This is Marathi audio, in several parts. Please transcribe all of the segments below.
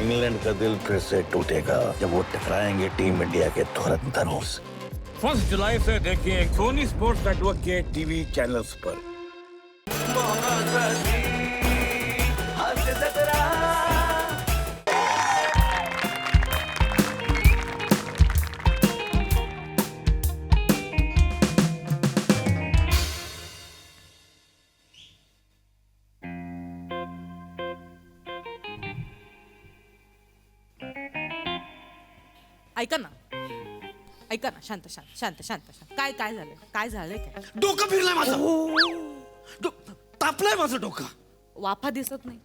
इंग्लैंड का दिल फिर से टूटेगा जब वो टकराएंगे टीम इंडिया के धुरंधरों से। 1 जुलाई से देखिए सोनी स्पोर्ट्स नेटवर्क के टीवी चैनल्स पर। ऐका ना, ऐका ना, शांत शांत शांत शांत शांत. काय काय झालं, काय झालंय काय? डोकं फिरलंय माझं. तापलंय माझं डोकं. वाफा दिसत नाही.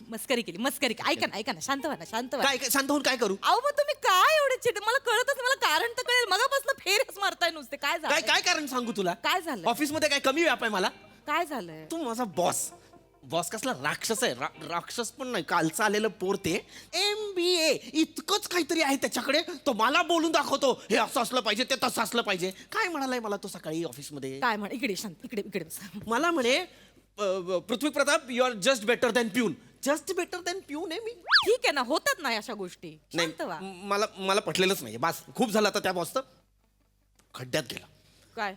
मस्करी केली, मस्करी केली. ऐका ना, शांत व्हा ना, शांत व्हा. काय शांत होऊन काय करू? अहो मग तुम्ही काय एवढे चिड, मला कळतच नाही, मला कारण तर कळेल. मगापासून फेरच मारताय नुसते. काय झालं? काय कारण सांगू तुला? काय झालं? ऑफिस मध्ये काय कमी व्याप आहे मला? काय झालंय? तू माझा बॉस. बॉस कसला राक्षस आहे. राक्षस पण नाही, कालचं आलेलं पोरते. MBA इतकंच काहीतरी आहे त्याच्याकडे. तो मला बोलून दाखवतो, हे असं असलं पाहिजे, ते तसं असलं पाहिजे. काय म्हणालाय मला तो सकाळी ऑफिसमध्ये? काय म्हण, इकडे शांत, इकडे इकडे बस. मला म्हणे Prithvi Pratap you are just better than peon. Just better than peon आहे मी. ठीक आहे ना, होतात ना अशा गोष्टी. शांत व्हा. नाही, मला पटलेलंच नाही. बस खूप झालं आता त्या बॉसचं. खड्ड्यात गेला. काय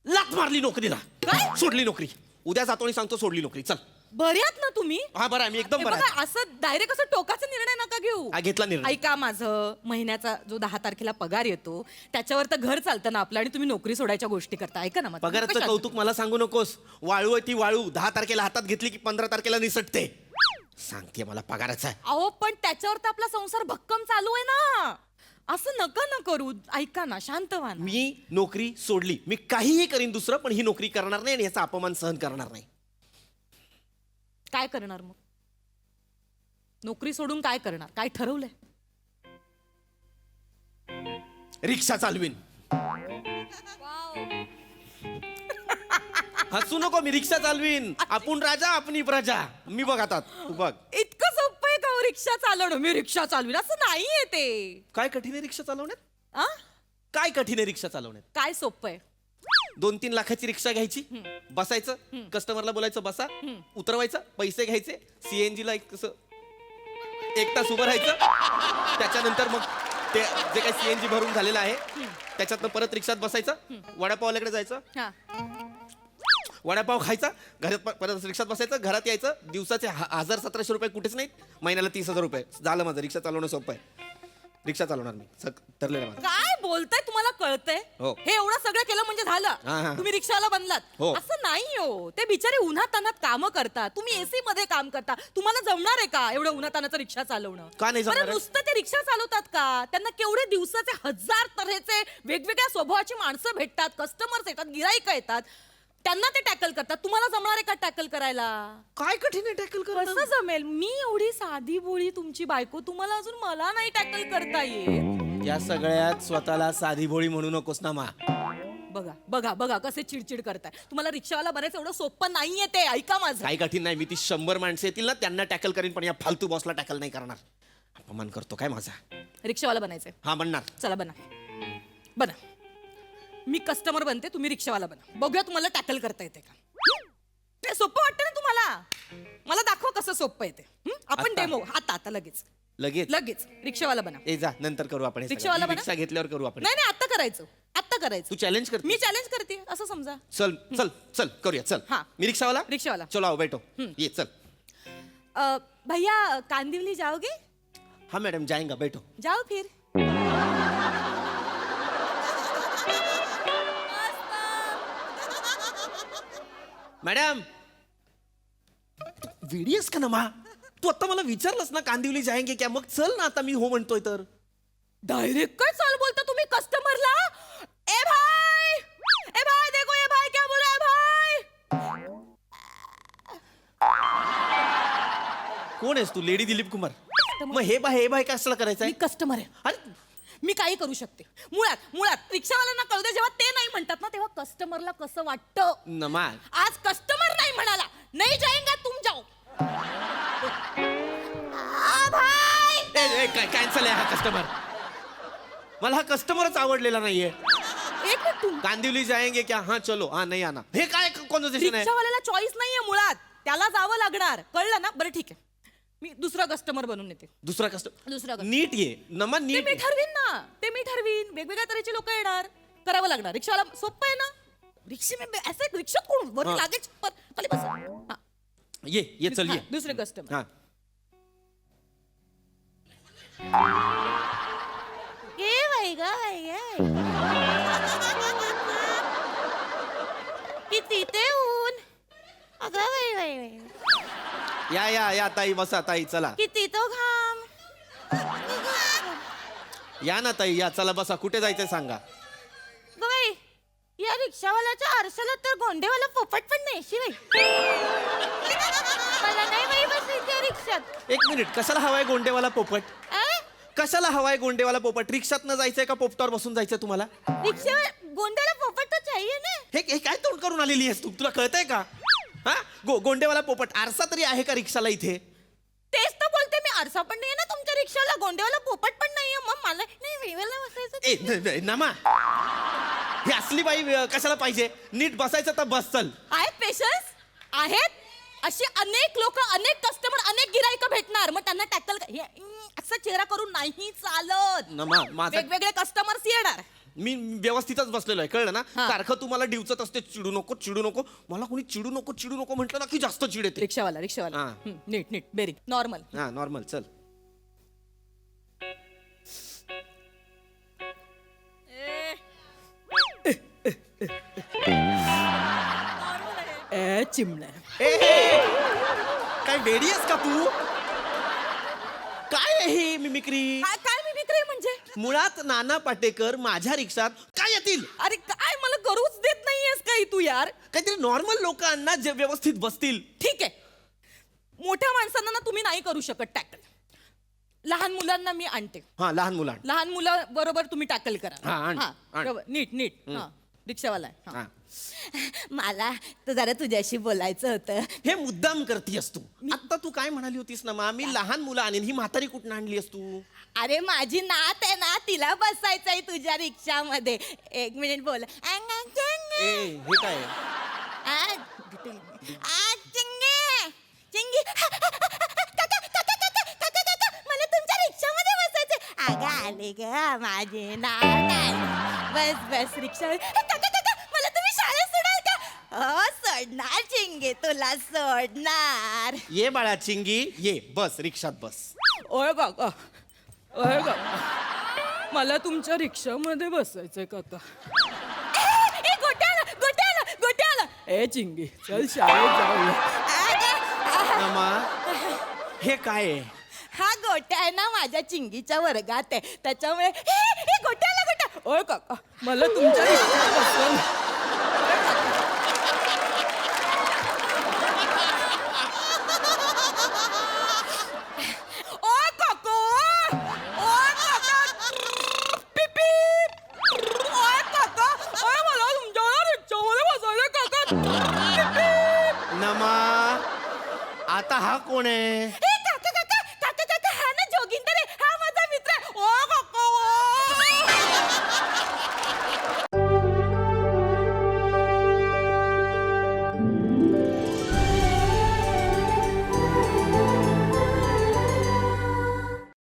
लात मारली नोकरीला. काय? सोडली नोकरी. उद्या जातो आणि सांगतो सोडली नोकरी. चल. बऱ्यात ना तुम्ही? हा बरं आहे, मी एकदम हे बरं बघा, आहे. असं डायरेक्ट असं टोकाचा निर्णय नका घेऊ. हा, घेतला निर्णय. ऐका, माझं महिन्याचा जो 10 तारखेला पगार येतो त्याच्यावर तर घर चालतं ना आपलं, आणि तुम्ही नोकरी सोडायच्या गोष्टी करता. ऐका ना, माझं पगाराचं कशात? कौतुक मला सांगू नकोस. वाळू आहे ती वाळू. 10 तारखेला हातात घेतली की 15 तारखेला निसटते. सांगते मला पगाराचा आहे. अहो पण त्याच्यावर तर आपला संसार भक्कम चालू आहे ना. असं नका ना करू. ऐका ना, शांत व्हा ना. मी नोकरी सोडली. मी काहीही करीन दुसरं, पण ही नोकरी करणार नाही आणि याचा अपमान सहन करणार नाही. काय करणार मग? नोकरी सोडून काय करणार? काय ठरवलंय? रिक्षा चालवीन. हसू नको. मी रिक्षा चालवीन. आपण राजा आपली प्रजा. मी बघ आता, तू बघ. इतकं सोपं आहे का हो रिक्षा चालवणं? मी रिक्षा चालवीन असं नाहीये ते. काय कठीण आहे रिक्षा चालवण्यात? आ? काय कठीण आहे रिक्षा चालवण्यात? काय सोपं आहे? 2-3 लाखाची रिक्षा घ्यायची, बसायचं, कस्टमरला बोलायचं बसा, उतरवायचं, पैसे घ्यायचे, CNG ला एक 1 तास उभं राहायचं. त्याच्यानंतर मग ते जे काही CNG भरून झालेलं आहे त्याच्यातनं परत रिक्षात बसायचं, वडापावल्याकडे जायचं, हा. वडापाव खायचा, घरात परत रिक्षात बसायचं, घरात यायचं. दिवसाचे 1000-1700 रुपये कुठेच नाहीत. महिन्याला 30,000 रुपये. झालं माझं. रिक्षा चालवणं सोपं आहे. रिक्षा चालवणार मी. ठरलेलं माझं. काय बोलताय? तुम्हाला कळतंय? हो. हे एवढं सगळं केलं म्हणजे हा, झालं? हा. तुम्ही रिक्षाला बनलात? हो. असं नाही हो. ते बिचारे उन्हातानात कामं करतात. तुम्ही AC मध्ये काम करता. तुम्हाला जमणार आहे का एवढं उन्हातानाचं रिक्षा चालवणं? का नाही जमणार बरं, आहे? नुसतं ते रिक्षा चालवतात का? त्यांना केवढे दिवसाचे 1000 तऱ्हेचे वेगवेगळ्या स्वभावाची माणसं भेटतात, कस्टमर्स येतात, गिराईक येतात. त्यांना ते टॅकल करतात. तुम्हाला जमणार आहे का टॅकल करायला? काय कठीण आहे टॅकल करणं? कसं जमेल? मी एवढी साधी बोळी तुमची बायको, तुम्हाला अजून मला नाही टॅकल करता येत. या सगळ्यात स्वतःला साधी भोळी म्हणू नकोस ना मा. बघा बघा बघा कसे चिडचिड करताय. तुम्हाला रिक्षावाला बनायचं एवढं सोपं नाहीये ते. ऐका माझं. काही कठीण नाही. मी ती 100 माणसं येतील ना त्यांना टॅकल करीन, पण या फालतू बॉसला टॅकल नाही करणार. अपमान करतो काय माझा? रिक्षावाला बनायचंय? हा म्हणणार. चला बना, बना. मी कस्टमर बनते, तुम्ही रिक्षावाला बना. बघूया तुम्हाला टॅकल करता येते का. ते सोपं वाटतं ना तुम्हाला? मला दाखवा कसं सोपं येते. आपण आता? डेमो आता लगेच लगेच लगेच रिक्षावाला बना. ए जा, नंतर करू आपण हे सगळं. रिक्षावाला मी बना? रिक्षा घेतल्यावर करू आपण. नाही नाही, आता करायचं, आता करायचं. तू चॅलेंज कर. मी चॅलेंज करते असं समजा. चल चल चल करूया. चल. हाँ. मी रिक्षावाला. रिक्षावाला. चलो आओ बैठो. ये चल. भैया कांदिवली जाओगे? हाँ मैडम जाएंगा, बैठो. जाओ फिर. मॅडम व्हिडिओस का ना मा? तू आता मला विचारलंस ना कांदिवली जाएंगे क्या? मग चल ना आता. मी हो म्हणतोय तर. डायरेक्ट काय चाल बोलता तुम्ही कस्टमरला? ए भाई देखो ये भाई क्या बोला है भाई. कोण आहेस तू? लेडी दिलीप कुमार? मग हे बाय काय असलं करायचं मी आहे? कस्टमर आहे. अरे मी काही करू शकते. मुळात रिक्षावाल्यांना कळू दे, जेव्हा ते नाही म्हणतात ना तेव्हा कस्टमरला कसं वाटतं. नमा आज कस्टमर नाही म्हणाला, नाही जाएंगा तुम जाओ. भाई काय कॅन्सल आहे हा कस्टमर. मला हा कस्टमरच आवडलेला नाहीये. एक मिनिट, तुम कांदिवली जाएंगे क्या? हाँ चलो. हाँ नहीं आना. हे काय कॉन्व्हर्सेशन आहे? रिक्षावाल्याला चॉईस नाहीये मुळात. त्याला जावं लागणार, कळलं ना? बरं ठीक आहे, मी दुसरा कस्टमर बनवून येते. दुसरा कस्टमर दुसरा customer. नीट ये नमा ते नीट मी ठरवीन ना, ते मी ठरवीन. वेगवेगळ्या तऱ्हेचे लोक येणार, करावं लागणार. रिक्षावाला सोपं आहे ना. रिक्षा में ऐसे रिक्षात कोण वर हा. लागेच खाली बस. हा. ये चल ये दुसरे कस्टमर. हा ए बाई ग किती ते ऊन. अगं बाई बाई बाई या ताई बसा ताई चला किती तो घाम. या ना ताई या चला बसा कुठे जायचंय सांगा ग बाई, या रिक्षावाल्याच्या आरशाला तर गोंडेवाला पोपट पण नाही शिवाय. मला नाही बाई बसायचं रिक्षात. एक मिनिट कशाला हवाय गोंडेवाला पोपट कशाला हवाय गोंडेवाला पोपट रिक्षात न जायचंय का पोपटावर बसून जायचंय तुम्हाला रिक्षावर गोंड्याला पोपट तर चाहिए ना. हे काय तोंड करून आलेली आहेस तू तुला कळतंय का हा गोंडेवाला पोपट आरसा तरी आहे का रिक्षाला इथे तेच तर बोलते मी, आरसा पण नाहीये ना तुमच्या रिक्षाला, गोंडेवाला पोपट पण नाहीये. मग मला नाही वेवेला बसायचं. नमा ही असली बाई कशाला पाहिजे नीट बसायचं तर बस चल. आहेत पेशन्स आहेत. अशी अनेक लोक, अनेक कस्टमर, अनेक गिराईक भेटणार. मग त्यांना टॅकल असा चेहरा करून नाही चालत. नमा माझा वेगवेगळे कस्टमर्स येणार. मी व्यवस्थितच बसलेलो आहे कळलं ना हा. सारखं तुम्हाला डिवचत असते चिडू नको मला कोणी चिडू नको म्हटलं ना की जास्त चिड येते रिक्षावाला हा. नीट नीट बेरी नॉर्मल. हा नॉर्मल चल चिमण्या. काय वेडी आहेस का तू काय आहे ही मिमिक्री काय मी विक्री म्हणजे? मुळात नाना पाटेकर माझ्या रिक्षात काय येतील अरे काय मला करूच देत नाहीयेस काही तू यार. काहीतरी नॉर्मल लोकांना जे व्यवस्थित बसतील ठीक आहे, मोठ्या माणसांना ना तुम्ही नाही करू शकत टॅकल. लहान मुलांना मी आणते. हा लहान मुलां लहान मुला बरोबर तुम्ही टॅकल करा. हा, आण, हा, आण. बरोबर. नीट नीट. हा, रिक्षावाला आहे. हा. हा. मला तर जरा तुझ्याशी बोलायचं होतं. हे मुद्दाम करतीयस तू आता तू काय म्हणाली होतीस ना मा मी लहान मुलं आणीन ही म्हातारी कुठून आणलीस तू अरे माझी नात आहे ना, तिला बसायचंय तुझ्या रिक्षामध्ये. एक मिनिट बोल. हे काय आहे? मला तुमच्या रिक्षामध्ये बसायचंय. अगं आले ग माझे नाव. बस बस रिक्षा. मला तुम्ही शाळेत सोडाल का? हो सोडणार चिंगे, तुला सोडणार. ये बाळा चिंगी ये बस रिक्षात बस ओय काका, ओय काका, मला तुमच्या रिक्षामध्ये बसायचंय काका. गोट्याला. ए चिंगी चल शाळेत जाऊया. नमा हे काय आहे हा गोट्या आहे ना माझ्या चिंगीच्या वर्गात आहे, त्याच्यामुळे गोट्या. ओय काका मला तुमच्या रिक्षात बसवा. नमा आता हा कोण आहे